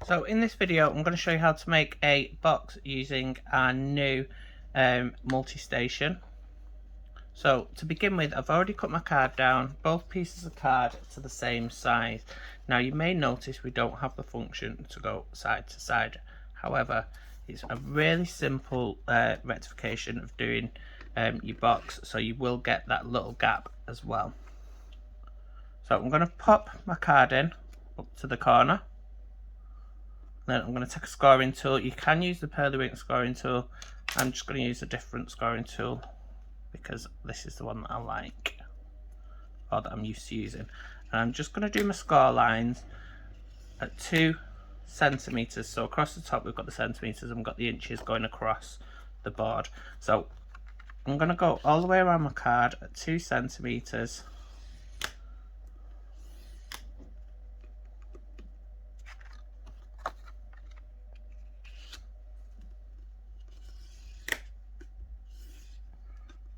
So in this video I'm going to show you how to make a box using our new multi-station. So to begin with, I've already cut my card down, both pieces of card to the same size. Now you may notice we don't have the function to go side to side. However, it's a really simple rectification of doing your box, so you will get that little gap as well. So I'm going to pop my card in up to the corner. Then I'm going to take a scoring tool. You can use the Pearlywinks scoring tool. I'm just going to use a different scoring tool because this is the one that I like, or that I'm used to using. And I'm just going to do my score lines at 2 centimeters. So across the top we've got the centimeters and we've got the inches going across the board. So I'm going to go all the way around my card at 2 centimeters.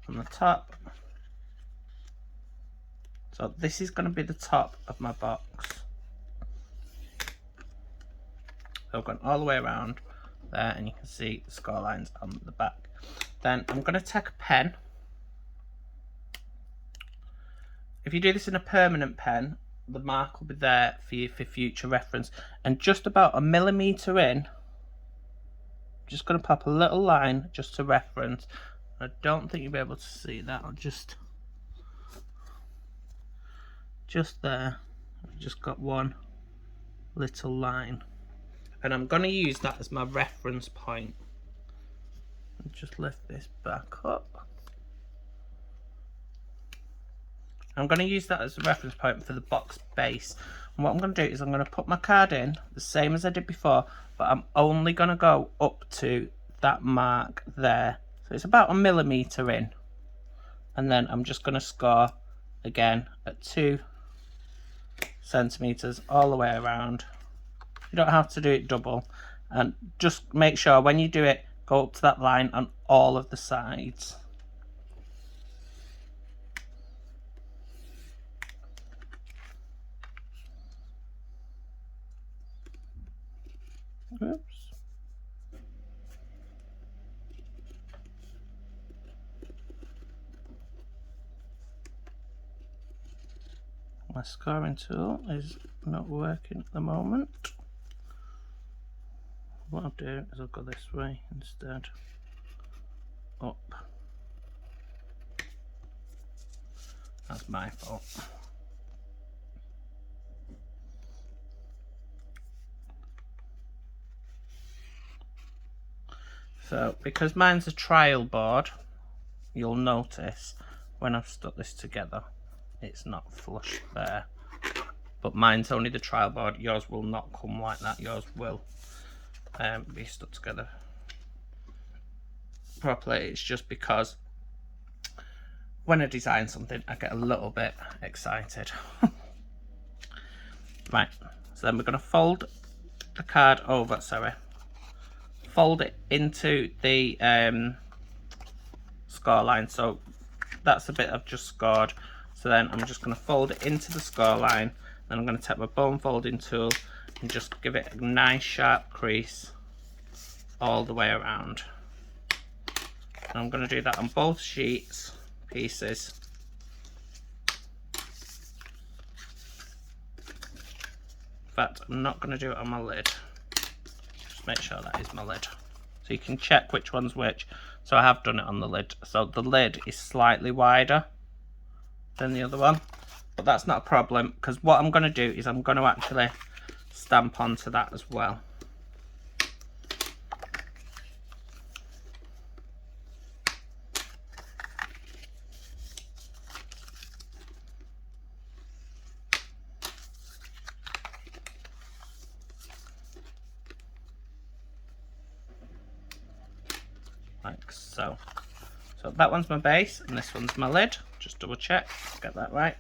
From the top. So this is going to be the top of my box. So I've gone all the way around there and you can see the score lines on the back. Then I'm going to take a pen. If you do this in a permanent pen, the mark will be there for you for future reference. And just about 1 millimeter in, I'm just going to pop a little line just to reference. I don't think you'll be able to see that. I'll just there. I've just got one little line, and I'm going to use that as my reference point. I'll just lift this back up. I'm going to use that as a reference point for the box base. And what I'm going to do is I'm going to put my card in the same as I did before, but I'm only going to go up to that mark there. So it's about 1 millimeter in, and then I'm just going to score again at 2 centimeters all the way around. You don't have to do it double, and just make sure when you do it, go up to that line on all of the sides. Oops. My scoring tool is not working at the moment. What I'll do is I'll go this way instead. Up. That's my fault. So because mine's a trial board, you'll notice when I've stuck this together, it's not flush there. But mine's only the trial board. Yours will not come like that. Yours will be stuck together properly. It's just because when I design something, I get a little bit excited. Right, so then we're going to fold the card over, fold it into the score line. So that's the bit I've just scored. So then I'm just going to fold it into the score line. Then I'm going to take my bone folding tool and just give it a nice sharp crease all the way around. And I'm going to do that on both pieces. In fact, I'm not going to do it on my lid. Just make sure that is my lid. So you can check which one's which. So I have done it on the lid. So the lid is slightly wider than the other one, but that's not a problem, because what I'm going to do is I'm going to actually stamp onto that as well. Like so. So that one's my base and this one's my lid. Just double check, get that right.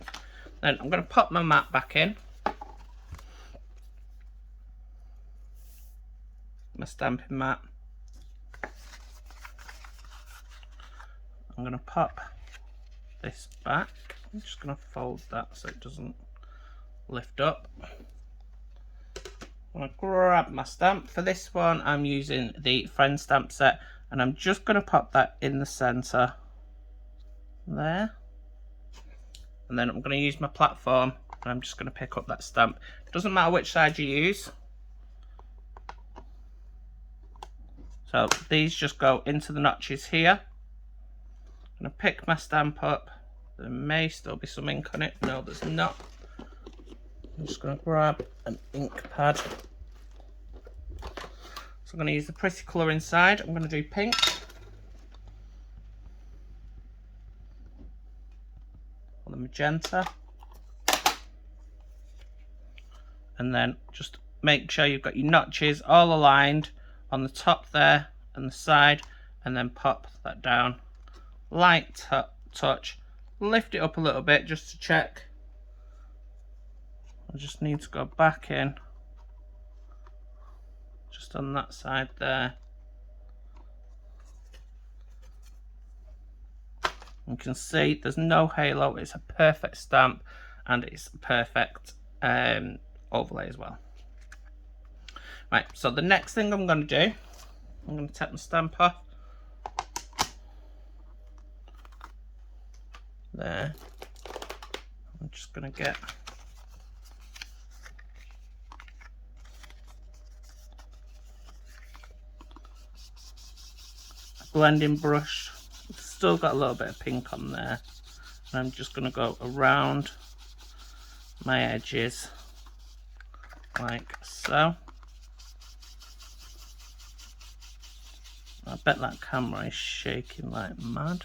Then I'm going to pop my mat back in. My stamping mat. I'm going to pop this back. I'm just going to fold that so it doesn't lift up. I'm going to grab my stamp. For this one, I'm using the Friend stamp set, and I'm just going to pop that in the centre there. And then I'm going to use my platform, and I'm just going to pick up that stamp. Doesn't matter which side you use. So these just go into the notches here. I'm going to pick my stamp up. There may still be some ink on it. No, there's not. I'm just going to grab an ink pad. So I'm going to use the pretty colour inside. I'm going to do pink. Or the magenta. And then just make sure you've got your notches all aligned on the top there and the side, and then pop that down. Light touch. Lift it up a little bit just to check. I just need to go back in just on that side there. You can see there's no halo. It's a perfect stamp, and it's a perfect overlay as well. Right, so the next thing I'm going to do, I'm going to take my stamp off. There. I'm just going to get a blending brush. It's still got a little bit of pink on there. And I'm just going to go around my edges like so. I bet that camera is shaking like mad.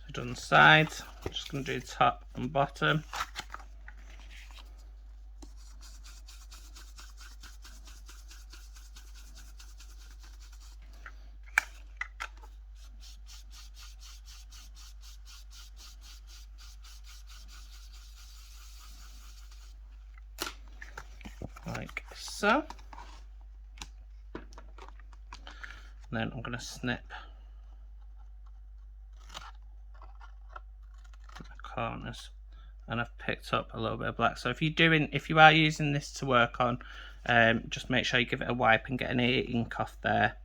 So done the sides, I'm just going to do top and bottom. Like so. And then I'm going to snip the corners, and I've picked up a little bit of black. So if you are using this to work on, just make sure you give it a wipe and get any ink off there,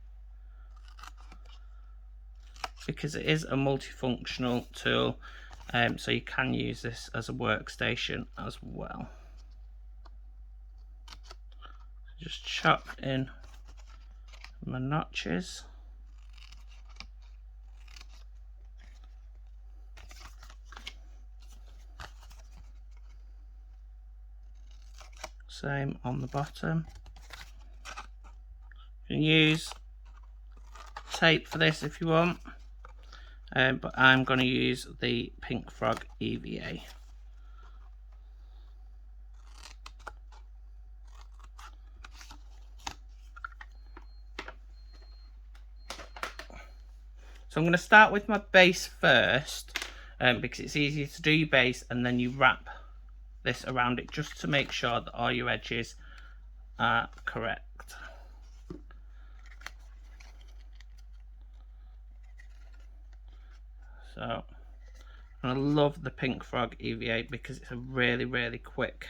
because it is a multifunctional tool, so you can use this as a workstation as well. Just chop in my notches. Same on the bottom. You can use tape for this if you want, but I'm going to use the Pink Frog EVA. So I'm going to start with my base first, because it's easier to do your base and then you wrap this around it, just to make sure that all your edges are correct. So I love the Pink Frog EVA because it's a really quick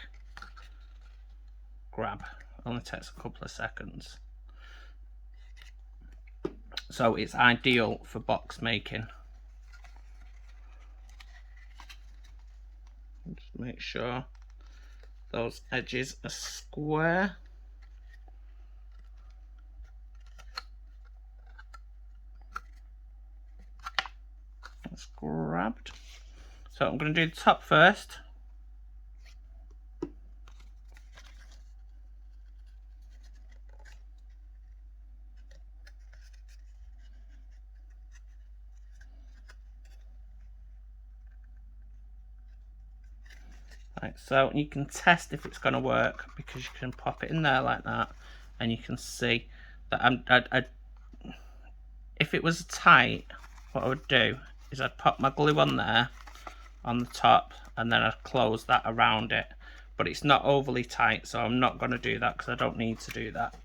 grab. It only takes a couple of seconds. So it's ideal for box making. Just make sure those edges are square. That's grabbed. So I'm going to do the top first. Like so, you can test if it's going to work, because you can pop it in there like that, and you can see that if it was tight, what I would do is I'd pop my glue on there on the top, and then I'd close that around it. But it's not overly tight, so I'm not going to do that because I don't need to do that.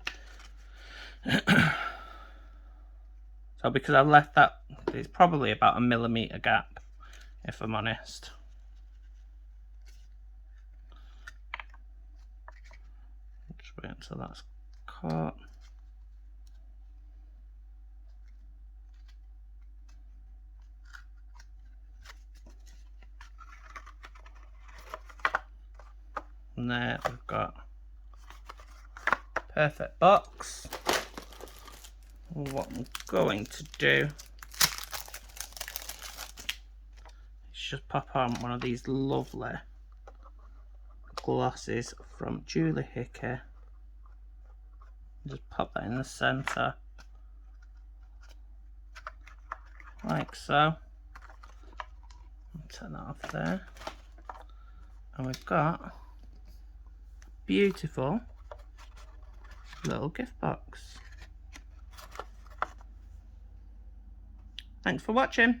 So because I've left that, it's probably about a 1mm gap if I'm honest. Just wait until that's caught. And there we've got perfect box. What I'm going to do is just pop on one of these lovely glosses from Julie Hickey. Just pop that in the centre, like so. Turn that off there. And we've got a beautiful little gift box. Thanks for watching.